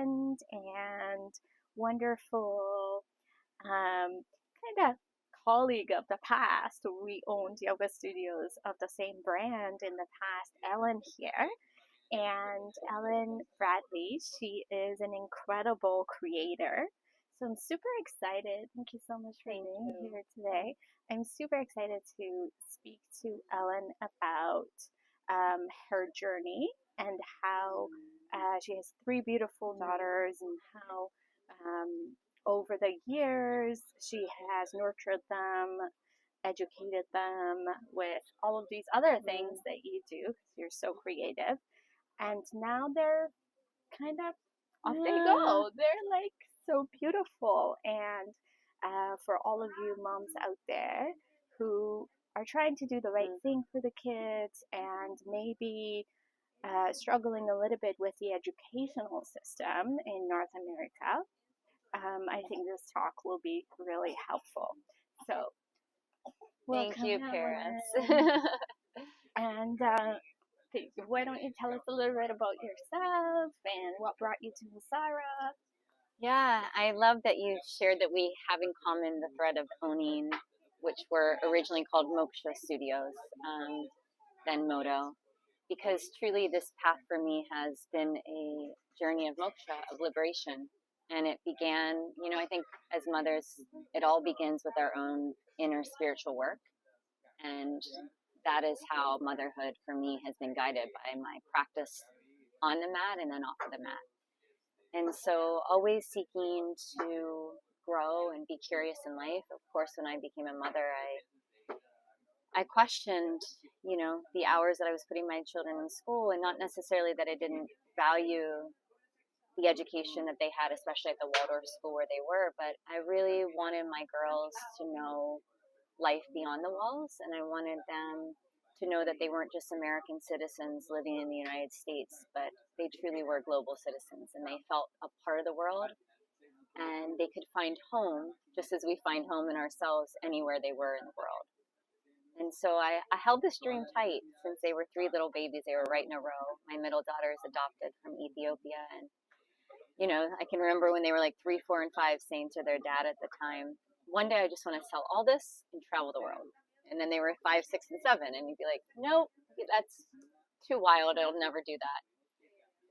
friend and wonderful kind of colleague of the past. We owned yoga studios of the same brand in the past, Ellen here. And Ellen Bradley, she is an incredible creator. So I'm super excited. Thank you so much for being here today. I'm super excited to speak to Ellen about her journey and how she has three beautiful daughters and how over the years she has nurtured them, educated them with all of these other things that you do because you're so creative. And now they're kind of off they go. They're like so beautiful. And for all of you moms out there who are trying to do the right thing for the kids and maybe struggling a little bit with the educational system in North America, I think this talk will be really helpful. So, thank you, Paris. And why don't you tell us a little bit about yourself and what brought you to Musara? Yeah, I love that you shared that we have in common the thread of owning, which were originally called Moksha Studios, then Moto, because truly this path for me has been a journey of moksha, of liberation. And it began, I think as mothers, it all begins with our own inner spiritual work. And that is how motherhood for me has been guided by my practice on the mat and then off of the mat. And so always seeking to grow and be curious in life. Of course, when I became a mother, I questioned, the hours that I was putting my children in school, and not necessarily that I didn't value the education that they had, especially at the Waldorf school where they were, but I really wanted my girls to know life beyond the walls, and I wanted them to know that they weren't just American citizens living in the United States, but they truly were global citizens, and they felt a part of the world, and they could find home just as we find home in ourselves anywhere they were in the world. And so I held this dream tight since they were three little babies. They were right in a row. My middle daughter is adopted from Ethiopia, and I can remember when they were like 3, 4, and 5 saying to their dad at the time, one day I just want to sell all this and travel the world. And then they were 5, 6, and 7, and he'd be like, nope, that's too wild. I'll never do that.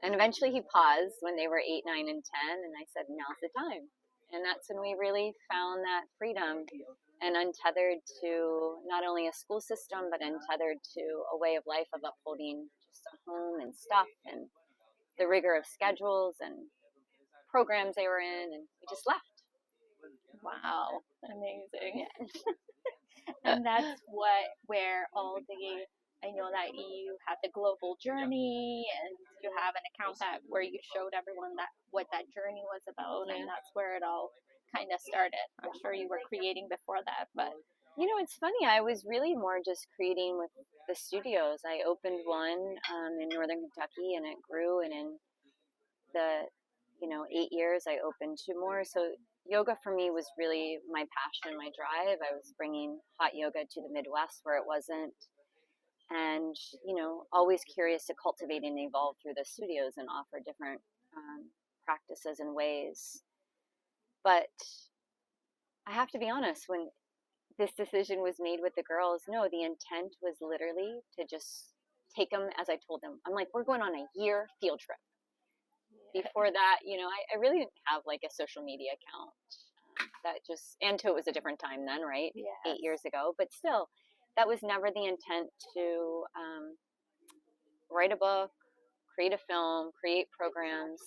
And eventually he paused when they were 8, 9, and 10, and I said, now's the time. And that's when we really found that freedom and untethered to not only a school system, but untethered to a way of life of upholding just a home and stuff and the rigor of schedules and programs they were in, and we just left. Wow, amazing. And that's where all the, I know that you had the global journey and you have an account where you showed everyone what that journey was about, and that's where it all kind of started. I'm sure you were creating before that, but it's funny. I was really more just creating with the studios. I opened one in Northern Kentucky, and it grew, and in the 8 years I opened 2 more. So yoga for me was really my passion, my drive. I was bringing hot yoga to the Midwest where it wasn't, and always curious to cultivate and evolve through the studios and offer different practices and ways. But I have to be honest, when this decision was made with the girls, no, the intent was literally to just take them as I told them. I'm like, we're going on a year field trip. Before that, I really didn't have like a social media account. It was a different time then, right? Yes. 8 years ago. But still, that was never the intent to write a book, create a film, create programs.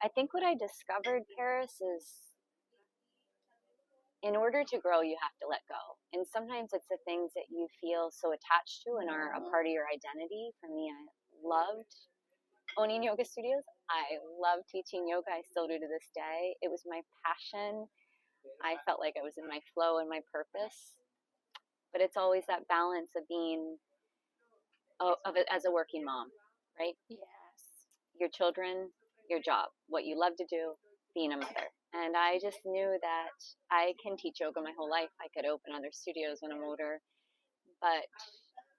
I think what I discovered, Paris, is in order to grow, you have to let go. And sometimes it's the things that you feel so attached to and are a part of your identity. For me, I loved owning yoga studios. I love teaching yoga. I still do to this day. It was my passion. I felt like I was in my flow and my purpose. But it's always that balance of being as a working mom, right? Yes. Your children, your job, what you love to do, being a mother. And I just knew that I can teach yoga my whole life. I could open other studios when I'm older, but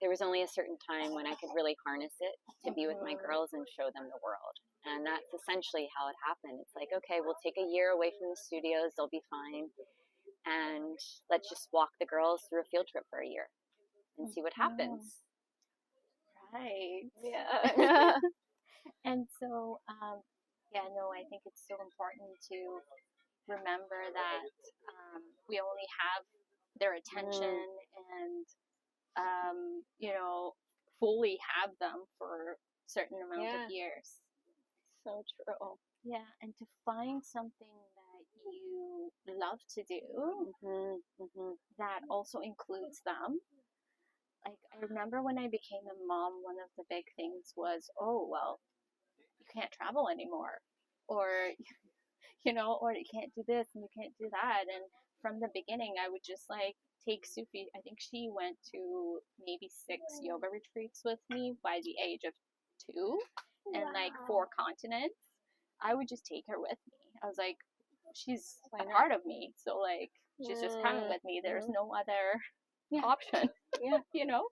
there was only a certain time when I could really harness it to be with my girls and show them the world. And that's essentially how it happened. It's like, okay, we'll take a year away from the studios, they'll be fine. And let's just walk the girls through a field trip for a year and see what Mhm. happens. Right. Yeah. And so, yeah, no, I think it's so important to remember that we only have their attention Mm, and, you know, fully have them for a certain amount of yeah, years. so true. Yeah, and to find something that you love to do that also includes them. Like, I remember when I became a mom, one of the big things was, oh, well, you can't travel anymore. Or, or you can't do this and you can't do that. And from the beginning, I would just like take Sufi. I think she went to maybe 6 yoga retreats with me by the age of 2 and like 4 continents. I would just take her with me. I was like, she's Why a not? part of me. So, like, she's just coming with me. There's Mm-hmm. no other Yeah, option, yeah. you know?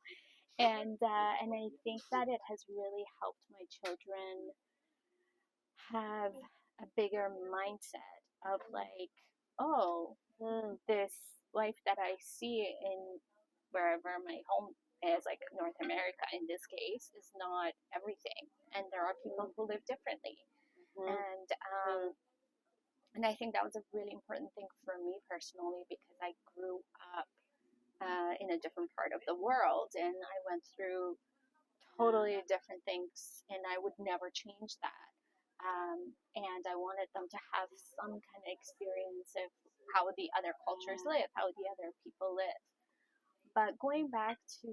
And I think that it has really helped my children have a bigger mindset of like, oh, Mm, this life that I see in wherever my home is, like North America in this case, is not everything, and there are people who live differently, mm, and and I think that was a really important thing for me personally because I grew up in a different part of the world, and I went through totally different things, and I would never change that. And I wanted them to have some kind of experience of how the other cultures live, how the other people live. But going back to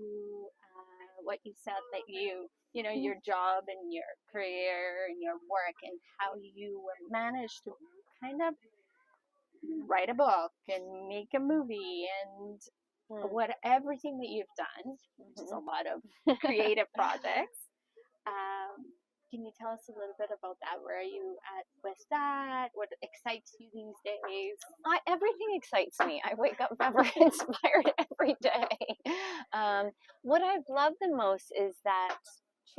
what you said, that your job and your career and your work and how you managed to kind of write a book and make a movie and mm, what everything that you've done, which is a mm. lot of creative projects. Um, can you tell us a little bit about that? Where are you at with that? What excites you these days? Everything excites me. I wake up ever inspired every day. Um, what I've loved the most is that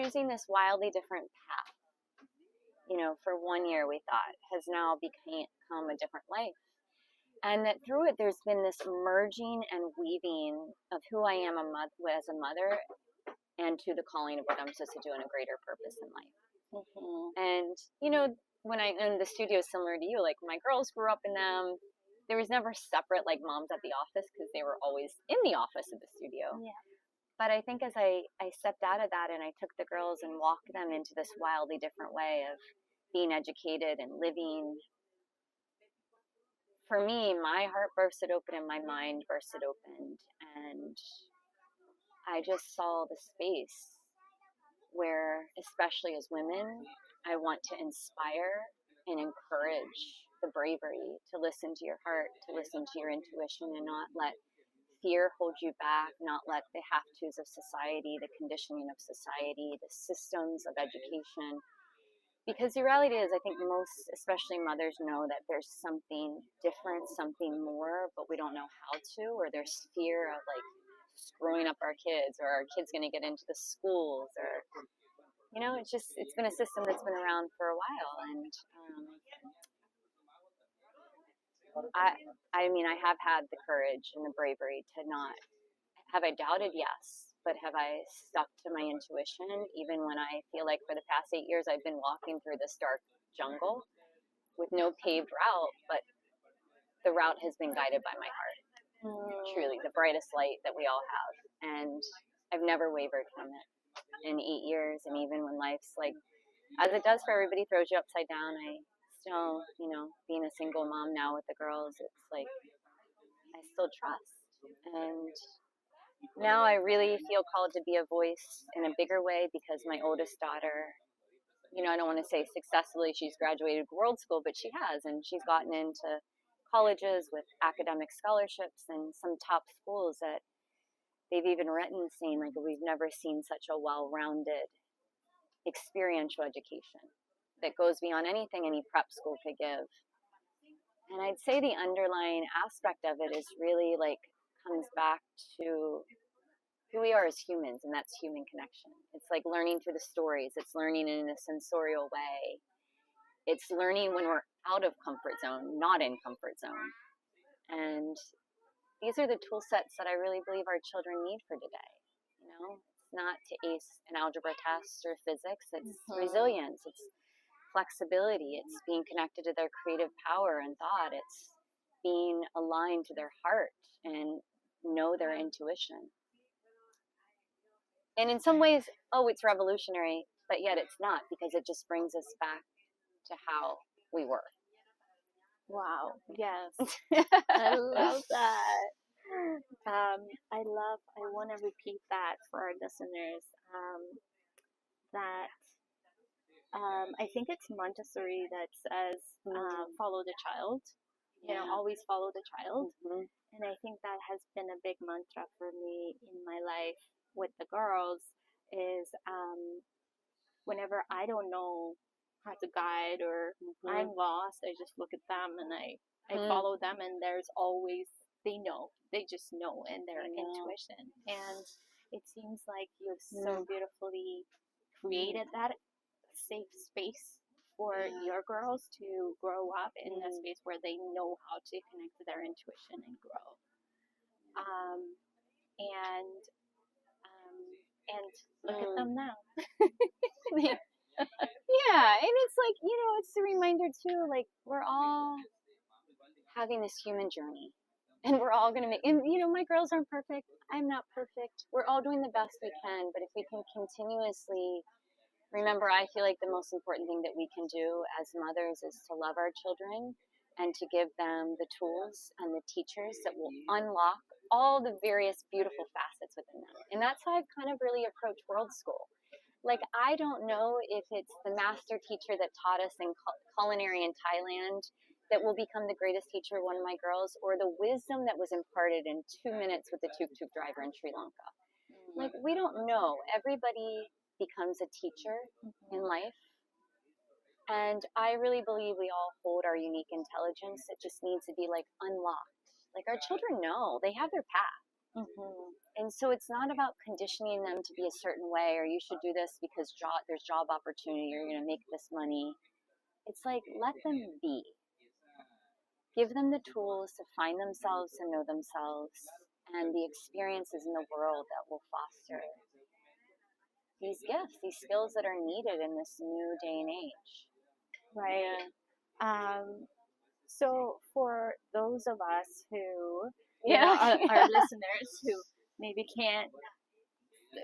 choosing this wildly different path, for 1 year we thought has now become a different life. And that through it, there's been this merging and weaving of who I am as a mother and to the calling of what I'm supposed to do in a greater purpose in life. Mm-hmm. And, when I in the studio, similar to you, like my girls grew up in them. There was never separate like moms at the office because they were always in the office of the studio. Yeah. But I think as I stepped out of that and I took the girls and walked them into this wildly different way of being educated and living, for me, my heart bursted open and my mind bursted open. And I just saw the space where, especially as women, I want to inspire and encourage the bravery to listen to your heart, to listen to your intuition, and not let fear hold you back, not let the have tos of society, the conditioning of society, the systems of education. Because the reality is, I think most, especially mothers, know that there's something different, something more, but we don't know how to, or there's fear of like screwing up our kids, or our kids going to get into the schools, or it's been a system that's been around for a while. And I I mean, I have had the courage and the bravery to not have I doubted, yes, but have I stuck to my intuition even when I feel like for the past 8 years I've been walking through this dark jungle with no paved route, but the route has been guided by my heart. Truly, the brightest light that we all have, and I've never wavered from it in 8 years. And even when life's like, as it does for everybody, throws you upside down, I still, being a single mom now with the girls, it's like I still trust. And now I really feel called to be a voice in a bigger way because my oldest daughter, I don't want to say successfully she's graduated world school, but she has, and she's gotten into colleges with academic scholarships and some top schools that they've even written saying like we've never seen such a well-rounded experiential education that goes beyond anything any prep school could give. And I'd say the underlying aspect of it is really like comes back to who we are as humans, and that's human connection. It's like learning through the stories. It's learning in a sensorial way. It's learning when we're out of comfort zone, not in comfort zone. And these are the tool sets that I really believe our children need for today. You know, it's not to ace an algebra test or physics. It's resilience. It's flexibility. It's being connected to their creative power and thought. It's being aligned to their heart and know their intuition. And in some ways, it's revolutionary, but yet it's not, because it just brings us back to how we were. Wow. Yes. I love that. I want to repeat that for our listeners. That I think it's Montessori that says, follow the child. You know, always follow the child. Mm-hmm. And I think that has been a big mantra for me in my life with the girls is whenever I don't know how to guide or I'm lost, I just look at them and I follow them, and there's always, they know, they just know in their intuition. And it seems like you've so beautifully created that safe space for your girls to grow up in a space where they know how to connect to their intuition and grow. And look at them now. Yeah, and it's like, it's a reminder too, like, we're all having this human journey, and we're all gonna make, and my girls aren't perfect, I'm not perfect, we're all doing the best we can, but if we can continuously remember, I feel like the most important thing that we can do as mothers is to love our children and to give them the tools and the teachers that will unlock all the various beautiful facets within them. And that's how I've kind of really approached World School. Like, I don't know if it's the master teacher that taught us in culinary in Thailand that will become the greatest teacher of one of my girls, or the wisdom that was imparted in 2 minutes with the tuk-tuk driver in Sri Lanka. Like, we don't know. Everybody becomes a teacher in life. And I really believe we all hold our unique intelligence. It just needs to be, like, unlocked. Like, our children know. They have their path. And so it's not about conditioning them to be a certain way, or you should do this because there's job opportunity, or you're going to make this money. It's like, let them be. Give them the tools to find themselves and know themselves, and the experiences in the world that will foster these gifts, these skills that are needed in this new day and age. Right. So for those of us who, our listeners who maybe can't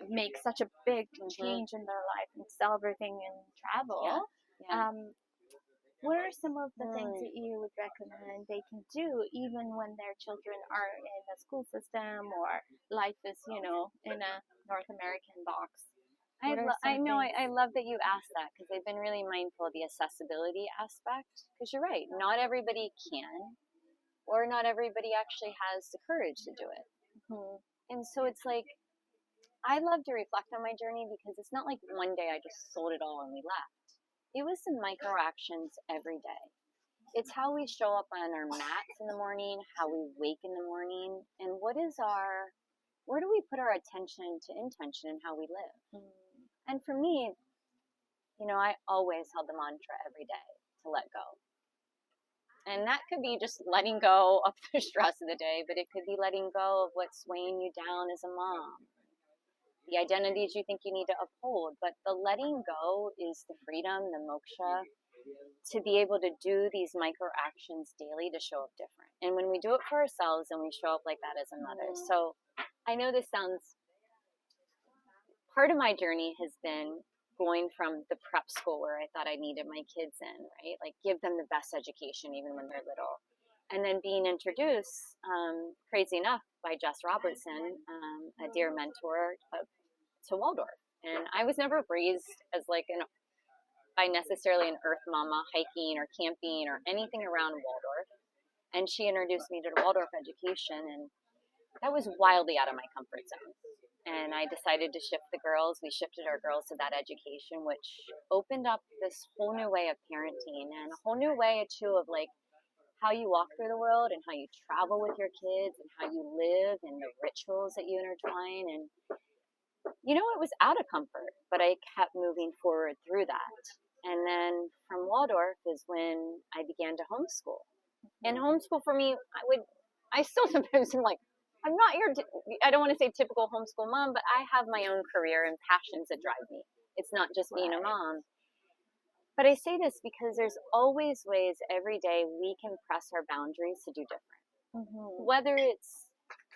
make such a big change in their life and sell everything and travel, what are some of the things that you would recommend they can do even when their children are in a school system or life is, in a North American box? I love that you asked that, because I've been really mindful of the accessibility aspect, because you're right, not everybody can, or not everybody actually has the courage to do it. And so it's like, I love to reflect on my journey, because it's not like one day I just sold it all and we left. It was the micro actions every day. It's how we show up on our mats in the morning, how we wake in the morning, and where do we put our attention to intention in how we live. And for me, I always held the mantra every day to let go. And that could be just letting go of the stress of the day, but it could be letting go of what's weighing you down as a mom, the identities you think you need to uphold. But the letting go is the freedom, the moksha, to be able to do these micro actions daily to show up different. And when we do it for ourselves, and we show up like that as a mother. So I know this sounds, part of my journey has been going from the prep school where I thought I needed my kids in, right? Like, give them the best education even when they're little. And then being introduced, crazy enough, by Jess Robertson, a dear mentor, to Waldorf. And I was never raised as like by necessarily an earth mama hiking or camping or anything around Waldorf. And she introduced me to the Waldorf education, and that was wildly out of my comfort zone. And I decided to shift the girls. We shifted our girls to that education, which opened up this whole new way of parenting, and a whole new way too of like how you walk through the world and how you travel with your kids and how you live and the rituals that you intertwine. And, it was out of comfort, but I kept moving forward through that. And then from Waldorf is when I began to homeschool. And homeschool for me, I still sometimes am like, I'm not I don't want to say typical homeschool mom, but I have my own career and passions that drive me. It's not just being a mom. But I say this because there's always ways every day we can press our boundaries to do different. Whether it's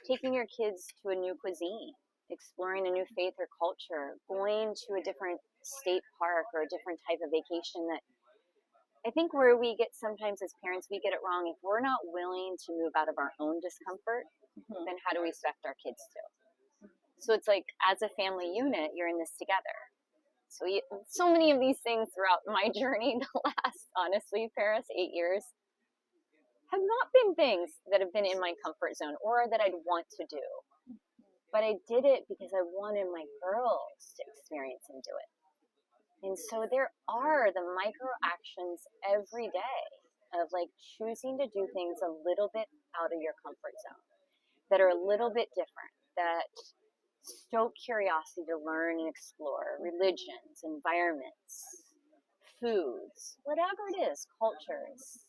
taking your kids to a new cuisine, exploring a new faith or culture, going to a different state park or a different type of vacation. That I think where we get sometimes as parents, we get it wrong. If we're not willing to move out of our own discomfort, then how do we expect our kids to? So it's like, as a family unit, you're in this together. So many of these things throughout my journey, the last, honestly, Paris, 8 years, have not been things that have been in my comfort zone or that I'd want to do. But I did it because I wanted my girls to experience and do it. And so there are the micro actions every day of like choosing to do things a little bit out of your comfort zone that are a little bit different, that stoke curiosity to learn and explore religions, environments, foods, whatever it is, cultures.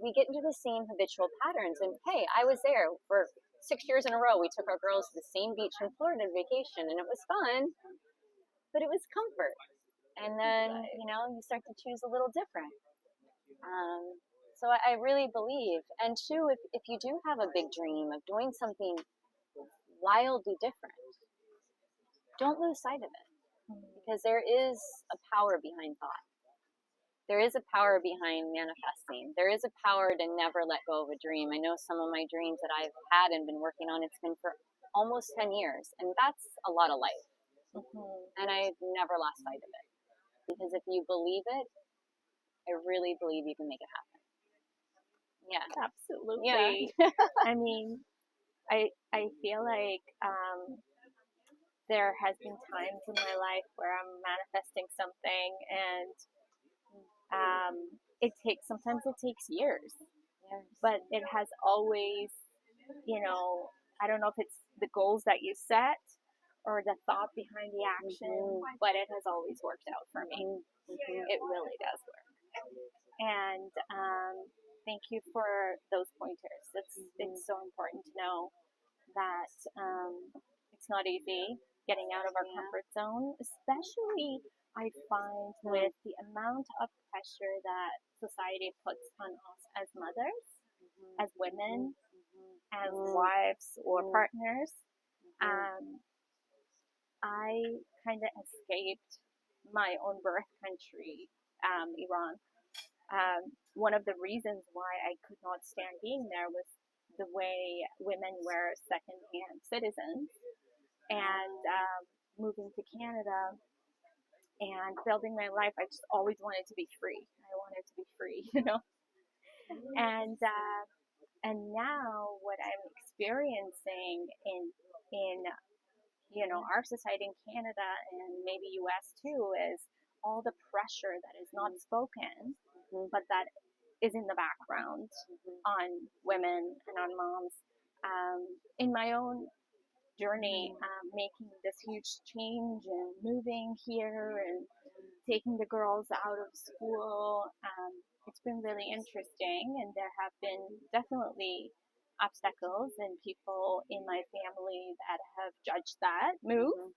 We get into the same habitual patterns. And hey, I was there for 6 years in a row. We took our girls to the same beach in Florida vacation, and it was fun, but it was comfort. And then, you start to choose a little different. So I really believe, and two, if you do have a big dream of doing something wildly different, don't lose sight of it, because there is a power behind thought. There is a power behind manifesting. There is a power to never let go of a dream. I know some of my dreams that I've had and been working on, it's been for almost 10 years, and that's a lot of life. And I've never lost sight of it, because if you believe it, I really believe you can make it happen. Yeah, absolutely. Yeah. I mean, I feel like there has been times in my life where I'm manifesting something, and sometimes it takes years, but it has always, I don't know if it's the goals that you set or the thought behind the action, but it has always worked out for me. It really does work. And thank you for those pointers. It's so important to know that it's not easy getting out of our comfort zone, especially I find with the amount of pressure that society puts on us as mothers, as women, as wives or partners. I kind of escaped my own birth country, Iran. One of the reasons why I could not stand being there was the way women were second-hand citizens, and moving to Canada and building my life, I just always wanted to be free. I wanted to be free, And now what I'm experiencing in our society in Canada and maybe US too is all the pressure that is not spoken, but that is in the background on women and on moms. In my own journey, making this huge change and moving here and taking the girls out of school, it's been really interesting, and there have been definitely obstacles and people in my family that have judged that move.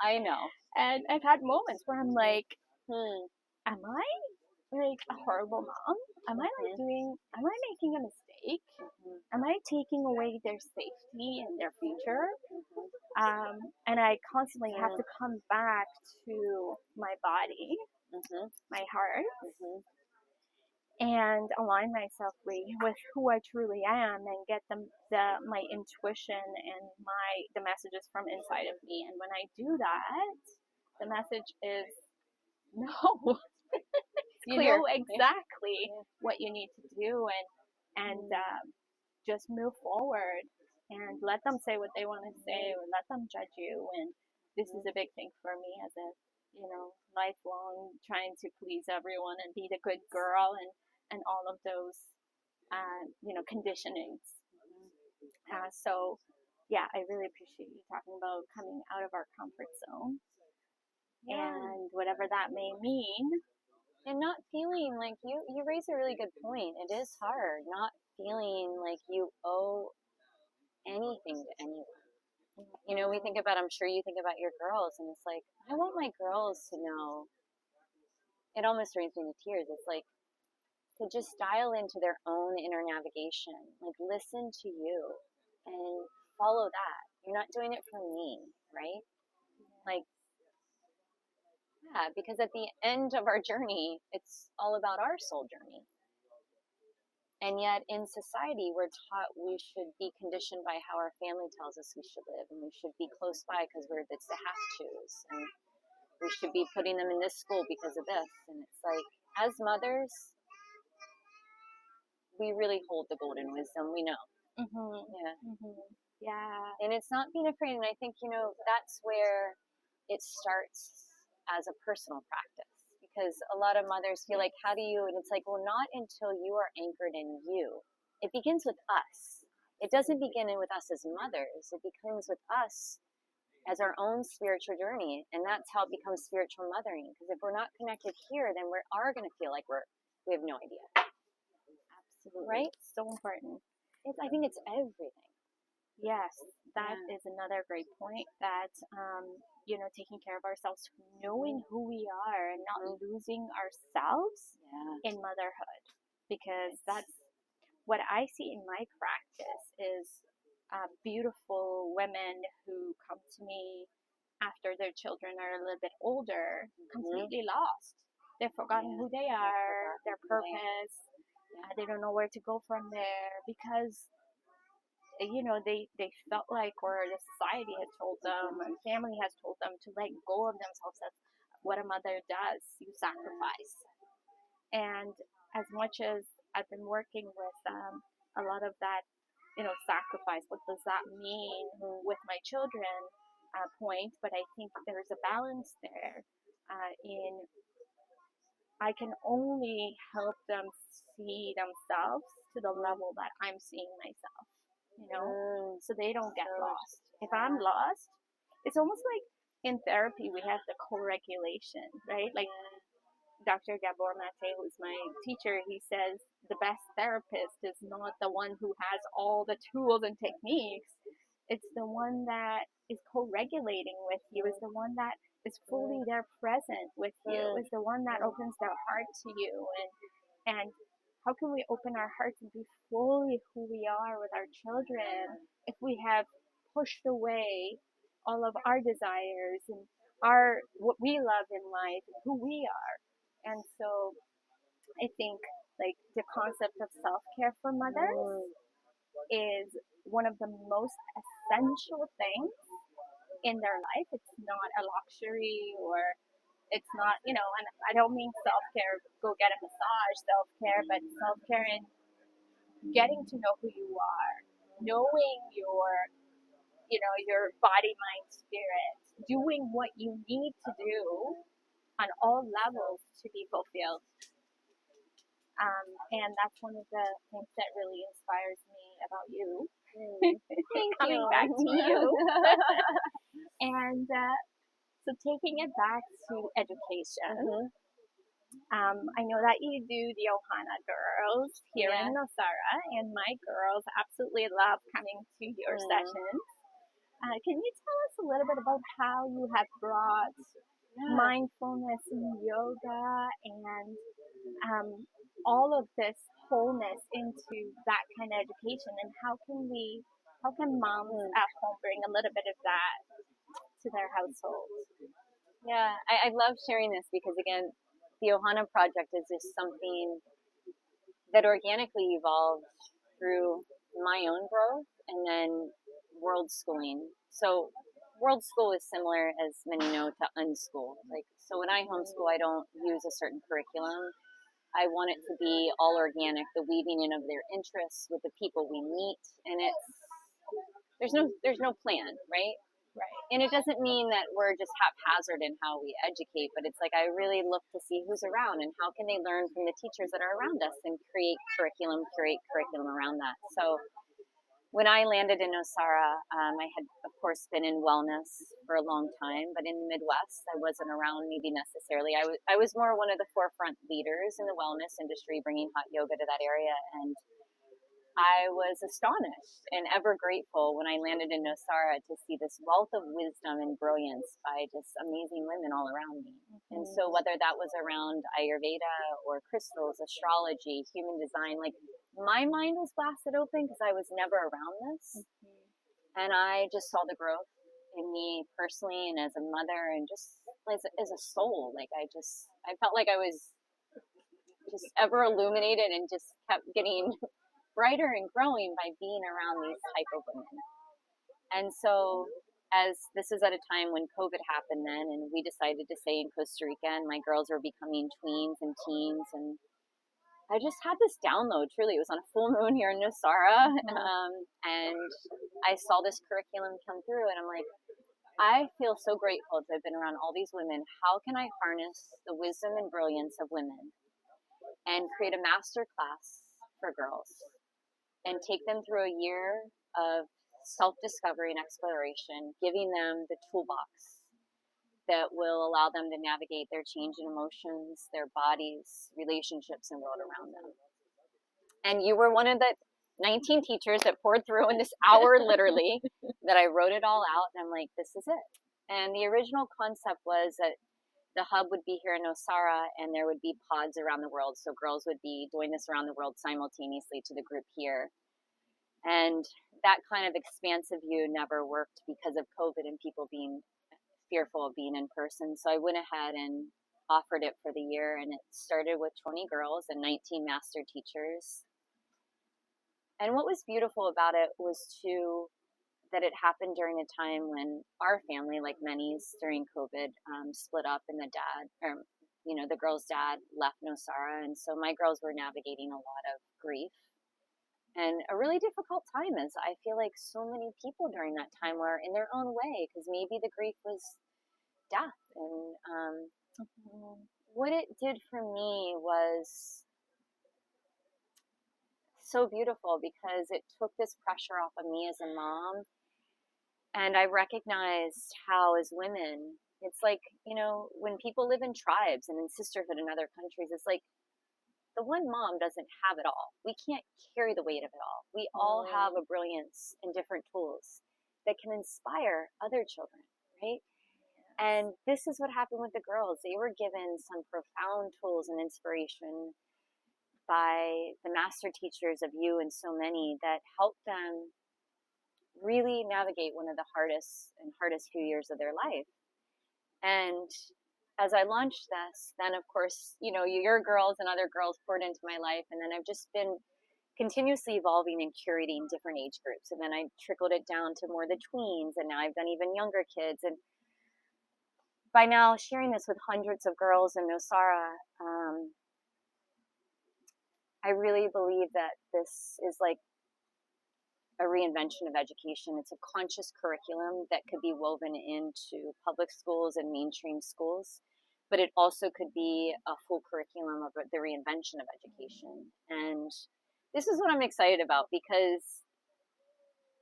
I know. And I've had moments where I'm like, am I like a horrible mom? Am I making a mistake? Am I taking away their safety and their future? And I constantly have to come back to my body, my heart, and align myself with who I truly am, and get my intuition and the messages from inside of me. And when I do that, the message is no. You know exactly what you need to do, and just move forward and let them say what they want to say, or let them judge you. And this is a big thing for me as a lifelong trying to please everyone and be the good girl and all of those, conditionings. So, yeah, I really appreciate you talking about coming out of our comfort zone Yeah. and whatever that may mean. And not feeling like you raise a really good point. It is hard not feeling like you owe anything to anyone. We think about, I'm sure you think about your girls, and it's like, I want my girls to know. It almost brings me to tears. It's like to just dial into their own inner navigation, like listen to you and follow that. You're not doing it for me, right? Like, yeah, because at the end of our journey, it's all about our soul journey. And yet in society, we're taught we should be conditioned by how our family tells us we should live, and we should be close by because it's the have tos, and we should be putting them in this school because of this. And it's like, as mothers, we really hold the golden wisdom. We know. Mm-hmm. Yeah. Mm-hmm. Yeah. And it's not being afraid. And I think, that's where it starts as a personal practice. Because a lot of mothers feel like, how do you, and it's like, well, not until you are anchored in you. It begins with us. It doesn't begin with us as mothers. It begins with us as our own spiritual journey. And that's how it becomes spiritual mothering. Because if we're not connected here, then we are going to feel like we have no idea. Absolutely. Right? So important. I think it's everything. Yes, that is another great point, that, taking care of ourselves, knowing who we are and not losing ourselves in motherhood. Because that's what I see in my practice is beautiful women who come to me after their children are a little bit older, completely lost. They've forgotten who they are, their purpose. They don't know where to go from there because they felt like, or the society has told them and family has told them to let go of themselves. That's what a mother does. You sacrifice. And as much as I've been working with a lot of that, sacrifice, what does that mean with my children point, but I think there's a balance there in I can only help them see themselves to the level that I'm seeing myself, so they don't get lost. If I'm lost, it's almost like in therapy we have the co-regulation, right? Like Dr. Gabor Mate, who's my teacher, he says the best therapist is not the one who has all the tools and techniques. It's the one that is co-regulating with you, is the one that is fully there present with you, is the one that opens their heart to you. And how can we open our hearts and be fully who we are with our children if we have pushed away all of our desires and what we love in life and who we are? And so I think like the concept of self-care for mothers is one of the most essential things in their life. It's not a luxury, or it's not, and I don't mean self-care, go get a massage self-care, but self-care in getting to know who you are, knowing your body, mind, spirit, doing what you need to do on all levels to be fulfilled. And that's one of the things that really inspires me about you. Coming back to you. And so taking it back to education, I know that you do the Ohana Girls here in Nosara, and my girls absolutely love coming to your sessions. Can you tell us a little bit about how you have brought mindfulness and yoga and all of this wholeness into that kind of education, and how can moms at home bring a little bit of that to their households? Yeah, I love sharing this because, again, the Ohana Project is just something that organically evolved through my own growth and then world schooling. So world school is similar, as many know, to unschool. So when I homeschool, I don't use a certain curriculum. I want it to be all organic, the weaving in of their interests with the people we meet, and there's no plan, right? Right. And it doesn't mean that we're just haphazard in how we educate, but it's like I really look to see who's around and how can they learn from the teachers that are around us and curate curriculum around that. So when I landed in Nosara, I had, of course, been in wellness for a long time, but in the Midwest, I wasn't around maybe necessarily. I was more one of the forefront leaders in the wellness industry, bringing hot yoga to that area. And I was astonished and ever grateful when I landed in Nosara to see this wealth of wisdom and brilliance by just amazing women all around me. Mm-hmm. And so whether that was around Ayurveda or crystals, astrology, human design, like my mind was blasted open because I was never around this. Mm-hmm. And I just saw the growth in me personally and as a mother and just as a soul. Like I felt like I was just ever illuminated and just kept getting brighter and growing by being around these type of women. And so as this is at a time when COVID happened then, and we decided to stay in Costa Rica, and my girls were becoming tweens and teens, and I just had this download. Truly, it was on a full moon here in Nosara, and I saw this curriculum come through, and I'm like, I feel so grateful to have been around all these women. How can I harness the wisdom and brilliance of women and create a master class for girls and take them through a year of self-discovery and exploration, giving them the toolbox that will allow them to navigate their change in emotions, their bodies, relationships, and world around them. And you were one of the 19 teachers that poured through in this hour, literally, that I wrote it all out. And I'm like, this is it. And the original concept was that the hub would be here in Nosara, and there would be pods around the world. So girls would be doing this around the world simultaneously to the group here. And that kind of expansive view never worked because of COVID and people being fearful of being in person. So I went ahead and offered it for the year, and it started with 20 girls and 19 master teachers. And what was beautiful about it was that it happened during a time when our family, like many's during COVID, split up, and the girl's dad left Nosara. And so my girls were navigating a lot of grief and a really difficult time, as I feel like so many people during that time were in their own way, because maybe the grief was death. And what it did for me was so beautiful, because it took this pressure off of me as a mom. And I recognized how, as women, it's like, when people live in tribes and in sisterhood in other countries, it's like the one mom doesn't have it all. We can't carry the weight of it all. We all have a brilliance and different tools that can inspire other children, right? And this is what happened with the girls. They were given some profound tools and inspiration by the master teachers of you and so many that helped them really navigate one of the hardest few years of their life. And as I launched this, then of course, your girls and other girls poured into my life. And then I've just been continuously evolving and curating different age groups. And then I trickled it down to more the tweens. And now I've done even younger kids. And by now, sharing this with hundreds of girls in Nosara, I really believe that this is like a reinvention of education. It's a conscious curriculum that could be woven into public schools and mainstream schools, but it also could be a full curriculum of the reinvention of education. And this is what I'm excited about, because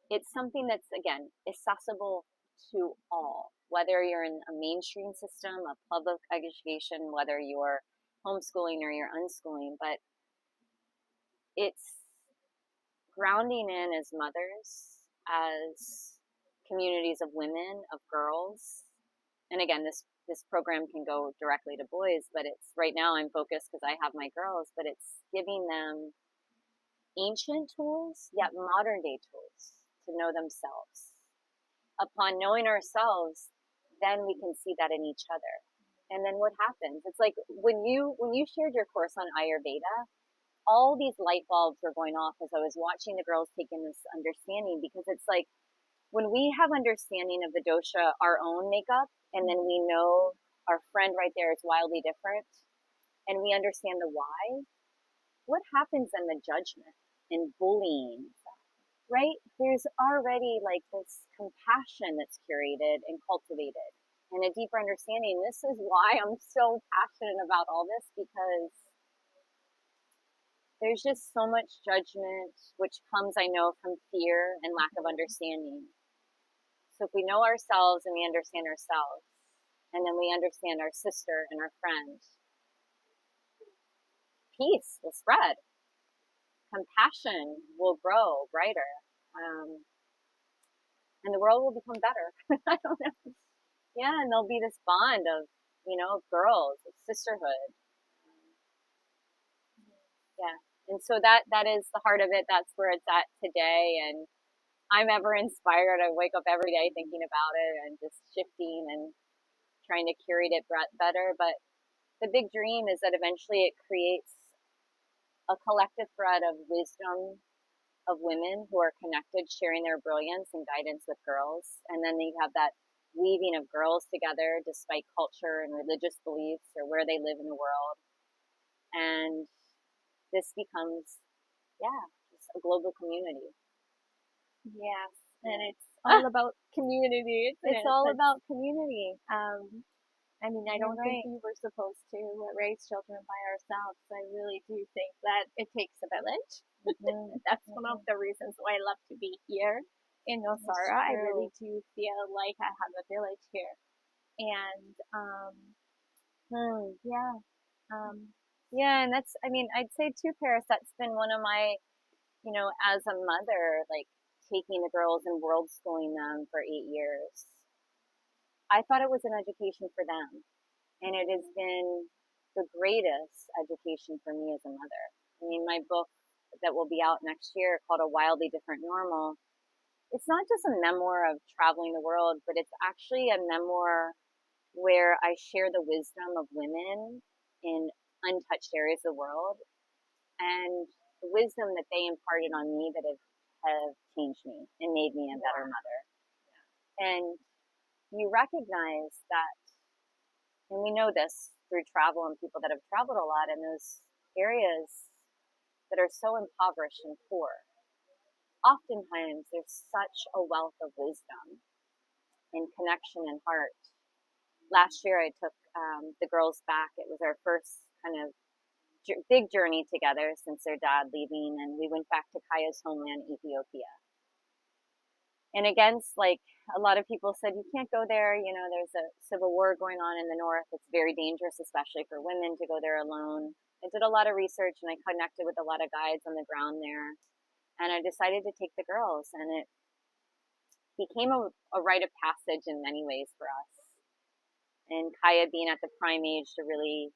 it's something that's, again, accessible to all, whether you're in a mainstream system, a public education, whether you're homeschooling or you're unschooling, but it's grounding in as mothers, as communities of women, of girls. And again, this program can go directly to boys, but it's right now I'm focused because I have my girls, but it's giving them ancient tools, yet modern day tools to know themselves. Upon knowing ourselves, then we can see that in each other. And then what happens? It's like when you shared your course on Ayurveda, all these light bulbs were going off as I was watching the girls take in this understanding, because it's like when we have understanding of the dosha, our own makeup, and then we know our friend right there is wildly different, and we understand the why, what happens in the judgment and bullying? right? There's already like this compassion that's curated and cultivated and a deeper understanding. This is why I'm so passionate about all this, because there's just so much judgment, which comes, I know, from fear and lack of understanding. So if we know ourselves and we understand ourselves, and then we understand our sister and our friend, peace will spread, compassion will grow brighter, and the world will become better. I don't know. Yeah, and there'll be this bond of, girls, of sisterhood. Yeah. And so that is the heart of it. That's where it's at today. And I'm ever inspired. I wake up every day thinking about it and just shifting and trying to curate it better. But the big dream is that eventually it creates a collective thread of wisdom of women who are connected, sharing their brilliance and guidance with girls. And then you have that weaving of girls together despite culture and religious beliefs or where they live in the world. And this becomes, just a global community. Yes, and it's all about community, isn't It's it? all about community. I mean, I don't think we were supposed to raise children by ourselves. I really do think that it takes a village. That's one of the reasons why I love to be here in Nosara. I really do feel like I have a village here. And yeah, and that's, I'd say too, Paris, that's been one of my, as a mother, like taking the girls and world schooling them for 8 years. I thought it was an education for them. And it has been the greatest education for me as a mother. I mean, my book that will be out next year called A Wildly Different Normal, it's not just a memoir of traveling the world, but it's actually a memoir where I share the wisdom of women in untouched areas of the world and the wisdom that they imparted on me that have changed me and made me a better mother. And you recognize that, and we know this through travel and people that have traveled a lot in those areas that are so impoverished and poor. Oftentimes, there's such a wealth of wisdom and connection and heart. Last year, I took the girls back. It was our first kind of big journey together since their dad leaving, and we went back to Kaya's homeland, Ethiopia. And against, like, a lot of people said, you can't go there. There's a civil war going on in the north. It's very dangerous, especially for women, to go there alone. I did a lot of research and I connected with a lot of guides on the ground there. And I decided to take the girls, and it became a rite of passage in many ways for us. And Kaya being at the prime age to really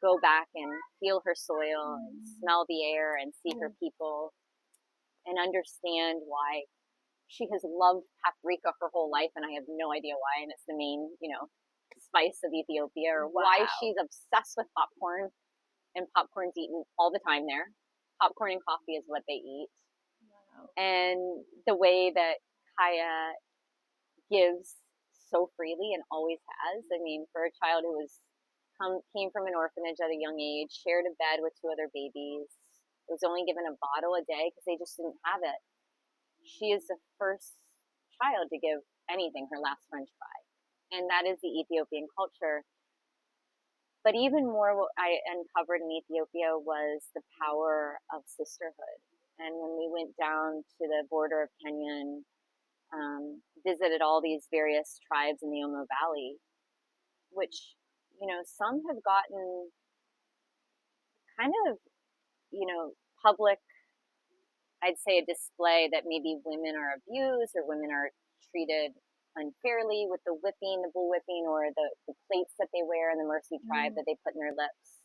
go back and feel her soil and smell the air and see her people and understand why she has loved paprika her whole life, and I have no idea why, and it's the main, spice of Ethiopia, or why she's obsessed with popcorn, and popcorn's eaten all the time there. Popcorn and coffee is what they eat. Wow. And the way that Kaya gives so freely and always has. I mean, for a child who came from an orphanage at a young age, shared a bed with 2 other babies, was only given a bottle a day because they just didn't have it. She is the first child to give anything her last French fry. And that is the Ethiopian culture. But even more, what I uncovered in Ethiopia was the power of sisterhood. And when we went down to the border of Kenya and visited all these various tribes in the Omo Valley, which, some have gotten kind of, public, I'd say, a display that maybe women are abused or women are treated unfairly with the whipping, the bull whipping, or the plates that they wear in the Mercy tribe that they put in their lips.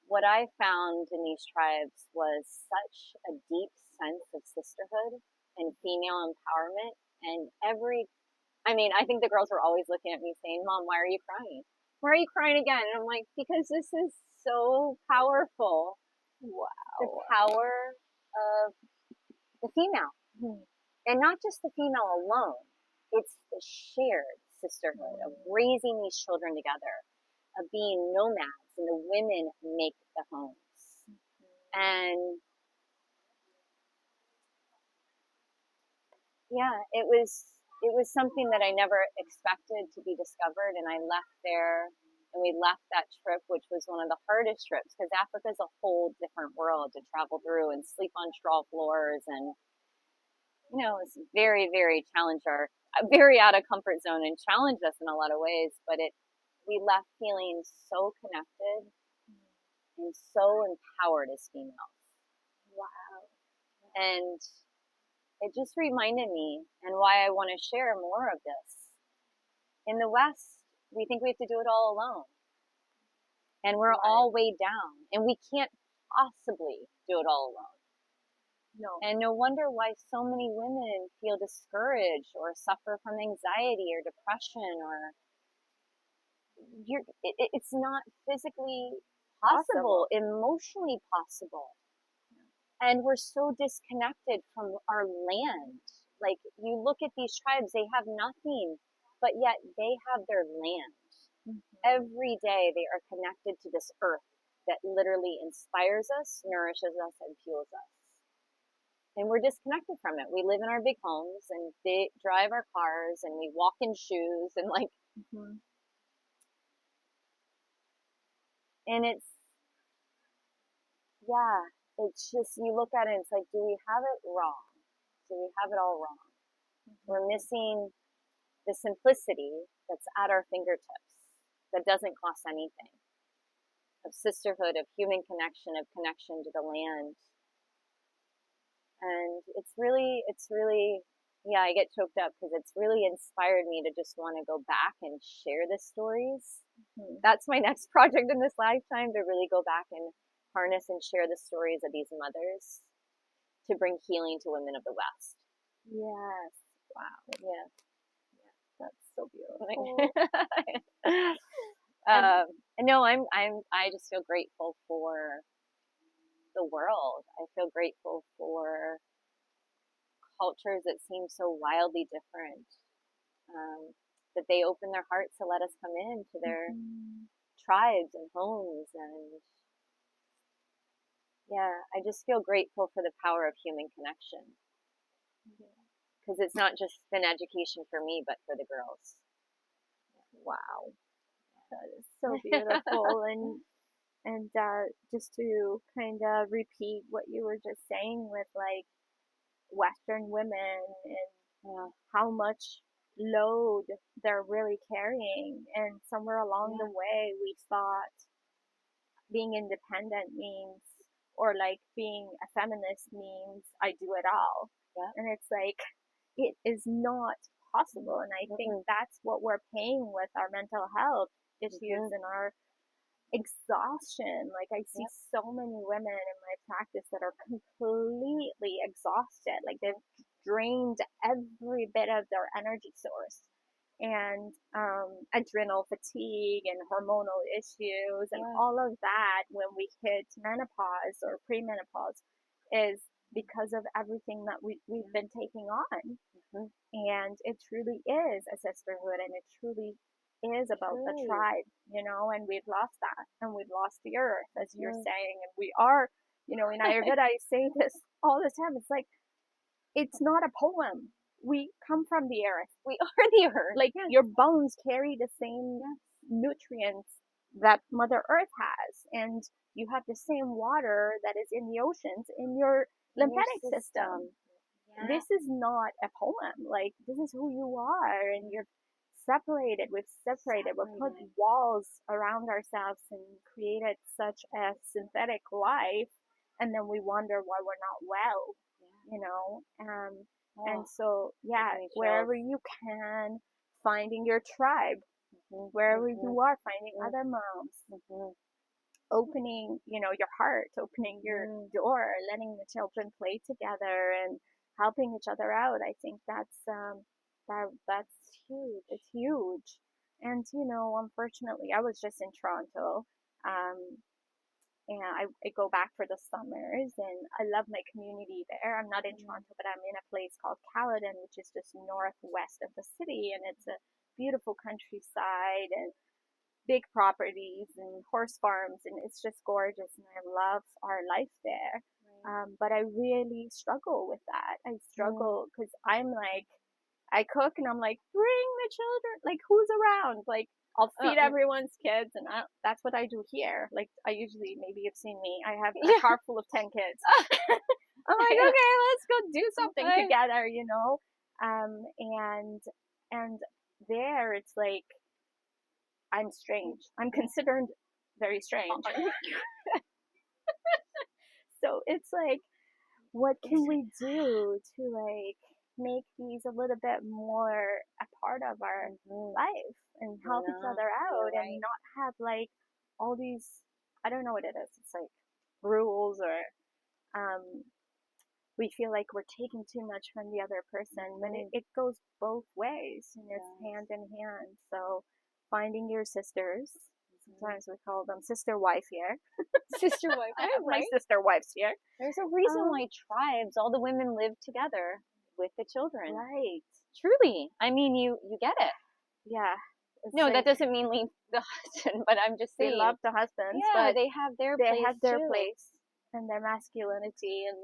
What I found in these tribes was such a deep sense of sisterhood and female empowerment. And I think the girls were always looking at me saying, Mom, why are you crying? Why are you crying again? And I'm like, because this is so powerful. Wow. The power of the female. And not just the female alone. It's the shared sisterhood of raising these children together, of being nomads, and the women make the homes. And yeah, it was something that I never expected to be discovered, and I left there, and we left that trip, which was one of the hardest trips because Africa is a whole different world to travel through and sleep on straw floors, and it's very, very challenged our very out of comfort zone and challenged us in a lot of ways. But we left feeling so connected and so empowered as females. Wow. And it just reminded me and why I want to share more of this. In the West, we think we have to do it all alone. And we're Right. all weighed down. And we can't possibly do it all alone. No. And no wonder why so many women feel discouraged or suffer from anxiety or depression, or it's not physically possible, emotionally possible. And we're so disconnected from our land. Like, you look at these tribes, they have nothing, but yet they have their land. Every day they are connected to this earth that literally inspires us, nourishes us, and fuels us. And we're disconnected from it. We live in our big homes and they drive our cars and we walk in shoes and and it's just, you look at it and it's like, do we have it wrong? Do we have it all wrong? We're missing the simplicity that's at our fingertips, that doesn't cost anything, of sisterhood, of human connection, of connection to the land. And it's really, yeah, I get choked up because it's really inspired me to just want to go back and share the stories. That's my next project in this lifetime, to really go back and harness and share the stories of these mothers to bring healing to women of the West. Yes. Wow. Yeah. That's so beautiful. No, I just feel grateful for the world. I feel grateful for cultures that seem so wildly different, that they open their hearts to let us come into their tribes and homes. And yeah, I just feel grateful for the power of human connection, because it's not just been education for me, but for the girls. Wow, that is so beautiful. And just to kind of repeat what you were just saying with like Western women and how much load they're really carrying, and somewhere along the way we thought being independent means, or like being a feminist means, I do it all. And it's like, it is not possible. And I think that's what we're paying with our mental health issues and our exhaustion. Like, I see so many women in my practice that are completely exhausted. Like, they've drained every bit of their energy source, and adrenal fatigue and hormonal issues and all of that when we hit menopause or premenopause is because of everything that we've been taking on. And it truly is a sisterhood, and it truly is about the tribe, and we've lost that, and we've lost the earth, as you're saying. And we are, in Ayurveda, I say this all the time. It's like, it's not a poem. We come from the earth. We are the earth. Like, your bones carry the same nutrients that Mother Earth has, and you have the same water that is in the oceans in your lymphatic system. This is not a poem. Like, this is who you are, and you're separated. We've put walls around ourselves and created such a synthetic life, and then we wonder why we're not well, and so, wherever you can, finding your tribe, wherever you are, finding other moms, opening, your heart, opening your door, letting the children play together and helping each other out. I think that's huge. It's huge. And, unfortunately, I was just in Toronto, and I go back for the summers, and I love my community there. I'm not in Toronto, but I'm in a place called Caledon, which is just northwest of the city, and it's a beautiful countryside and big properties and horse farms, and it's just gorgeous, and I love our life there. But I really struggle with that. I struggle because I'm like, I cook and I'm like, bring the children. Like, who's around? Like, I'll feed everyone's kids, and that's what I do here. Like, I usually, maybe you've seen me, I have a car full of 10 kids. I'm like, okay, let's go do something together, you know? And there it's like, I'm strange. I'm considered very strange. So it's like, what can we do to like make these a little bit more a part of our life and help each other out and not have like all these, I don't know what it is. It's like rules or we feel like we're taking too much from the other person when it goes both ways and it's hand in hand. So finding your sisters, sometimes we call them sister wife here. Sister wife. I have my sister wives here. There's a reason why tribes, all the women live together with the children. Right. Truly. I mean, you get it. Yeah. No, like, that doesn't mean leave the husband, but I'm just saying. They love the husbands, yeah, but they have their place and their masculinity and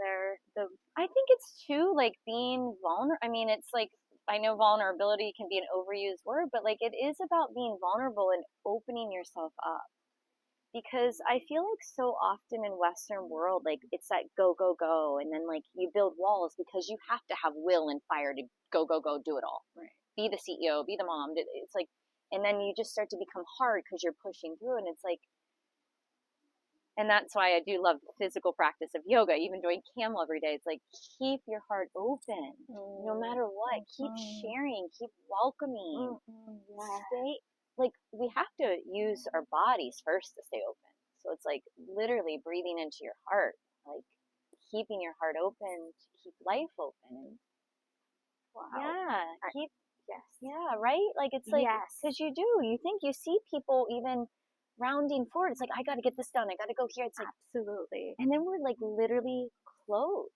I think it's too like being vulnerable. I mean, it's like, I know vulnerability can be an overused word, but like it is about being vulnerable and opening yourself up. Because I feel like so often in Western world, like it's that go, go, go. And then like you build walls because you have to have will and fire to go, go, go, do it all. Right. Be the CEO, be the mom. It's like, and then you just start to become hard because you're pushing through. And it's like, and that's why I do love the physical practice of yoga, even doing camel every day. It's like, keep your heart open no matter what. Keep sharing, keep welcoming. Stay, like, we have to use our bodies first to stay open. So it's like literally breathing into your heart, like keeping your heart open to keep life open. Wow. Yeah. Yes. Yeah, right? Like, it's like, because you do, you think you see people even rounding forward. It's like, I got to get this done. I got to go here. It's like, absolutely. And then we're like literally closed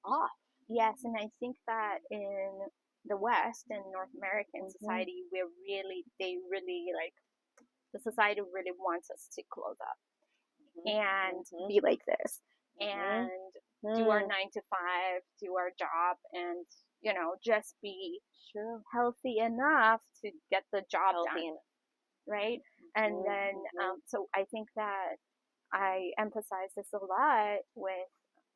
off. Yes. And I think that in the West and North American society, they really like, the society really wants us to close up and be like this and do our 9 to 5, do our job and, you know, just be healthy enough to get the job done. Right. And then, so I think that I emphasize this a lot with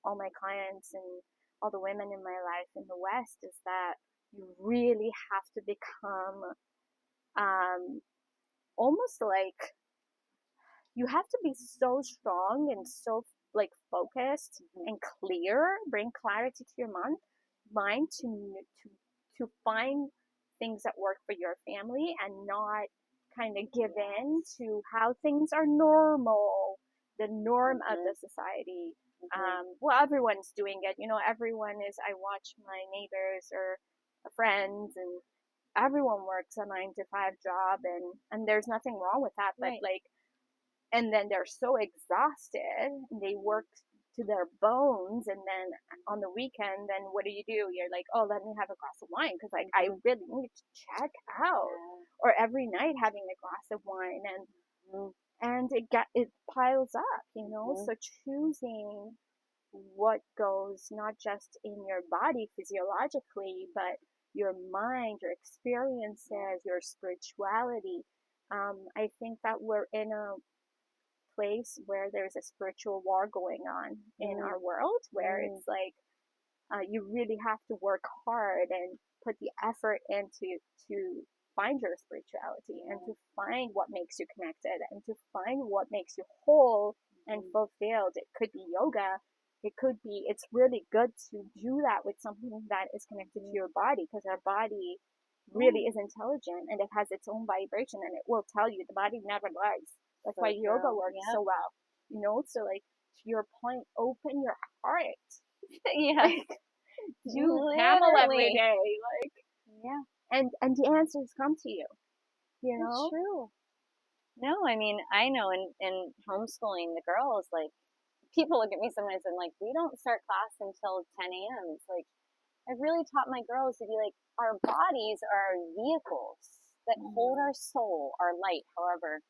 all my clients and all the women in my life in the West is that you really have to become almost like you have to be so strong and so like focused and clear, bring clarity to your mind to find things that work for your family and not kind of give in to how things are normal, the norm of the society. Well, everyone's doing it. You know, everyone is, I watch my neighbors or friends and everyone works a 9 to 5 job and there's nothing wrong with that. But like, and then they're so exhausted, they work to their bones, and then on the weekend, then what do? You're like, oh, let me have a glass of wine because like I really need to check out, or every night having a glass of wine, and it piles up, you know. So choosing what goes not just in your body physiologically, but your mind, your experiences, your spirituality. I think that we're in a place where there's a spiritual war going on in our world where it's like you really have to work hard and put the effort into to find your spirituality and to find what makes you connected and to find what makes you whole and fulfilled. It could be yoga. It could be, it's really good to do that with something that is connected to your body because our body really is intelligent and it has its own vibration and it will tell you. The body never lies. That's why yoga works so well, you know. So like to your point, open your heart. Like, do camel every day, like and the answers come to you. You know, that's true. No, I mean, I know in homeschooling the girls, like people look at me sometimes and like, we don't start class until 10 a.m. It's like I've really taught my girls to be like, our bodies are vehicles that hold our soul, our light, however.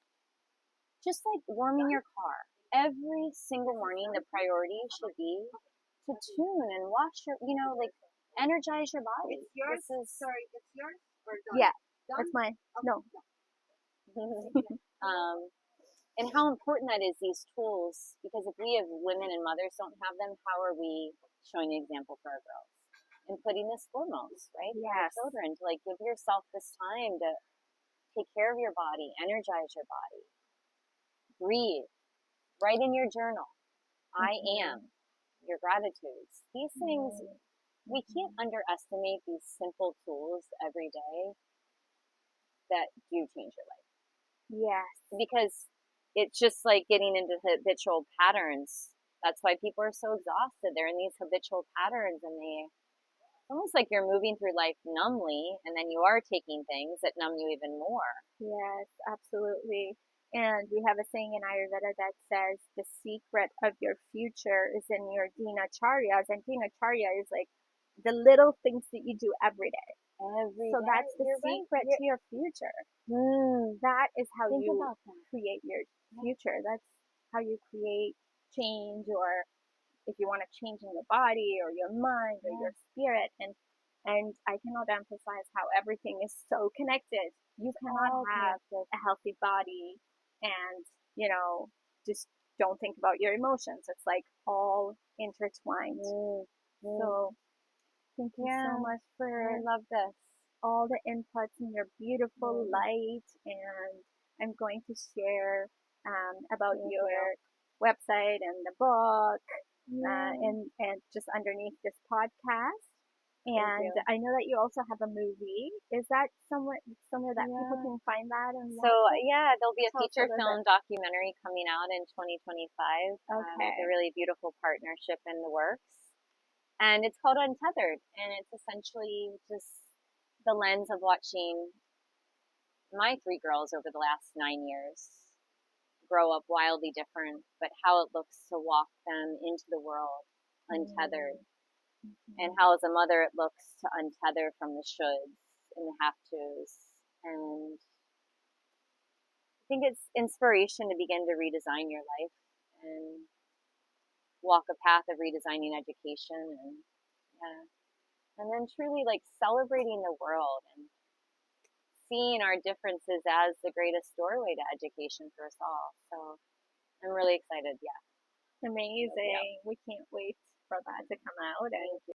Just like warming your car. Every single morning, the priority should be to tune and wash your, like energize your body. It's yours? This is, Sorry, it's yours or done? Yeah, Done? that's mine. Okay. No. and how important that is, these tools, because if we as women and mothers don't have them, how are we showing an example for our girls? And putting this foremost, right? For our Yes. children, to like give yourself this time to take care of your body, energize your body, breathe, write in your journal, I am, your gratitudes. These things, we can't underestimate these simple tools every day that do change your life. Yes. Because it's just like getting into habitual patterns. That's why people are so exhausted. They're in these habitual patterns, and it's almost like you're moving through life numbly, and then you are taking things that numb you even more. Yes, absolutely. And we have a saying in Ayurveda that says the secret of your future is in your dinacharyas. And dinacharya is like the little things that you do every day. Every So day. that's the You're secret right. to your future. Mm. That is how Think you about that. create your future. That's how you create change, or if you want to change in your body or your mind or your spirit. And I cannot emphasize how everything is so connected. You cannot have a healthy body and, just don't think about your emotions. It's like all intertwined. So thank you so much I for love this. all the inputs in your beautiful light. And I'm going to share about your website and the book and just underneath this podcast. And I know that you also have a movie. Is that somewhere that people can find that and watch So it? there'll be a Tell us feature a little film bit. documentary coming out in 2025. Okay. With a really beautiful partnership in the works. And it's called Untethered. And it's essentially just the lens of watching my 3 girls over the last 9 years grow up wildly different, but how it looks to walk them into the world untethered. And how as a mother it looks to untether from the shoulds and the have tos. And I think it's inspiration to begin to redesign your life and walk a path of redesigning education, and then truly like celebrating the world and seeing our differences as the greatest doorway to education for us all. So I'm really excited. Amazing. We can't wait for that to come out. And